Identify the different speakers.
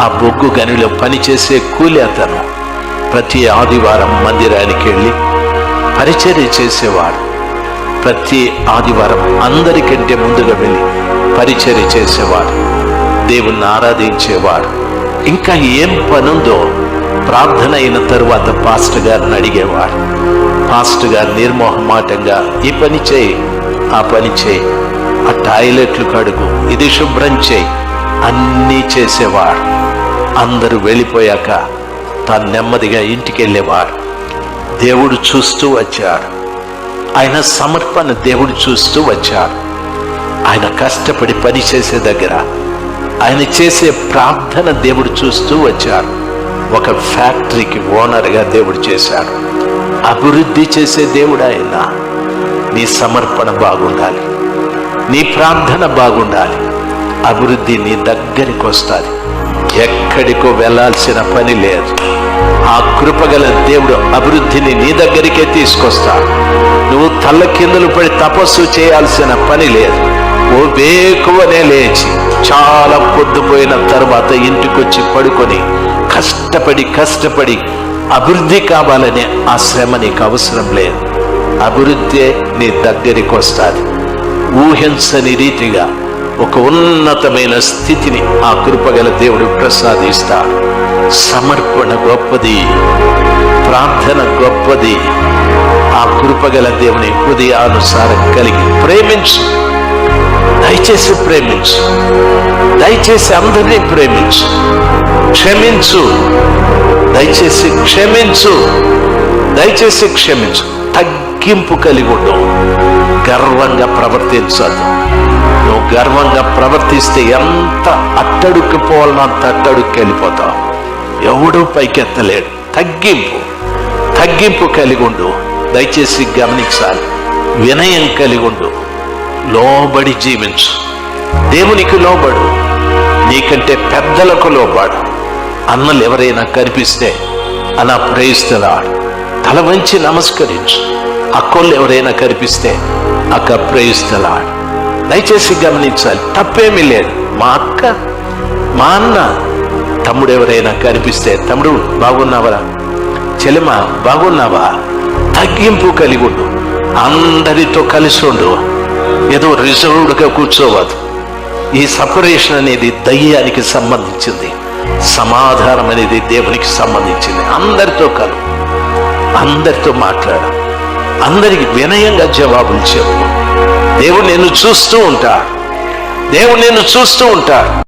Speaker 1: ఆ బొగ్గు గనిలో పనిచేసే కూలి అతను ప్రతి ఆదివారం మందిరానికి వెళ్ళి పరిచర్య చేసేవాడు. ప్రతి ఆదివారం అందరికంటే ముందుగా వెళ్ళి పరిచర్య చేసేవాడు, దేవుణ్ణి ఆరాధించేవాడు. ఇంకా ఏం పనుందో ప్రార్థన అయిన తరువాత పాస్టర్ గారిని అడిగేవాడు. పాస్టర్ గారు నిర్మోహమాటంగా ఈ పని చేయి, ఆ పని చేయి, ఆ టాయిలెట్లు కడుగు, ఇది శుభ్రం చేయి, అన్నీ చేసేవాడు. అందరూ వెళ్ళిపోయాక తాను నెమ్మదిగా ఇంటికి వెళ్ళేవాడు. దేవుడు చూస్తూ వచ్చాడు. ఆయన సమర్పణ దేవుడు చూస్తూ వచ్చాడు. ఆయన కష్టపడి పని చేసే దగ్గర ఆయన చేసే ప్రార్థన దేవుడు చూస్తూ వచ్చాడు. ఒక ఫ్యాక్టరీకి ఓనర్గా దేవుడు చేశాడు. అభివృద్ధి చేసే దేవుడు ఆయన. నీ సమర్పణ బాగుండాలి, నీ ప్రార్థన బాగుండాలి, అభివృద్ధి నీ దగ్గరికి వస్తుంది. ఎక్కడికో వెళ్ళాల్సిన పని లేదు. ఆ కృపగల దేవుడు అభివృద్ధిని నీ దగ్గరికే తీసుకొస్తాడు. నువ్వు తల్ల కిందలు పడి తపస్సు చేయాల్సిన పని లేదు. ఓ వేకువనే లేచి చాలా పొద్దుపోయిన తర్వాత ఇంటికొచ్చి పడుకొని కష్టపడి అభివృద్ధి కావాలనే ఆ శ్రమ నీకు అవసరం లేదు. అభివృద్ధి నీ దగ్గరికి వస్తుంది. ఊహించని రీతిగా ఒక ఉన్నతమైన స్థితిని ఆ కృపగల దేవుడు ప్రసాదిస్తాడు. సమర్పణ గొప్పది, ప్రార్థన గొప్పది. ఆ కృపగల దేవుని హృదయానుసారం కలిగి ప్రేమించు. దయచేసి ప్రేమించు, దయచేసి అందరినీ ప్రేమించు. క్షమించు, దయచేసి క్షమించు, దయచేసి క్షమించు. తగ్గింపు కలిగి ఉండు. గర్వంగా ప్రవర్తించదు. నువ్వు గర్వంగా ప్రవర్తిస్తే ఎంత అట్టడుక్కుపోవాలనో అంత అట్టడుక్కి వెళ్ళిపోతావు. ఎవడూ పైకెత్తలేడు. తగ్గింపు కలిగి ఉండు. దయచేసి గమనించాలి. వినయం కలిగి ఉండు. లోబడి జీవించు. దేవునికి లోబడు. నీకంటే పెద్దలకు లోబడు. అన్నలు ఎవరైనా కనిపిస్తే అలా ప్రేయిస్తున్నాడు, తల వంచి నమస్కరించు. అక్కోళ్ళు ఎవరైనా కనిపిస్తే అక్క ప్రేయిస్తున్నాడు. దయచేసి గమనించాలి. తప్పేమీ లేదు. మా అక్క, మా అన్న, తమ్ముడు ఎవరైనా కనిపిస్తే తమ్ముడు బాగున్నావరా, చెల్లెమ బాగున్నావా, తగ్గింపు కలిగి ఉండు. అందరితో కలిసి ఉండు. ఏదో రిజర్వ్డ్గా కూర్చోవద్దు. ఈ సపరేషన్ అనేది దయ్యానికి సంబంధించింది. సమాధానం అనేది దేవునికి సంబంధించింది. అందరితో కలు, అందరితో మాట్లాడు, అందరికి వినయంగా జవాబులు చెప్పు. దేవుడు నిన్ను చూస్తూ ఉంటాడు.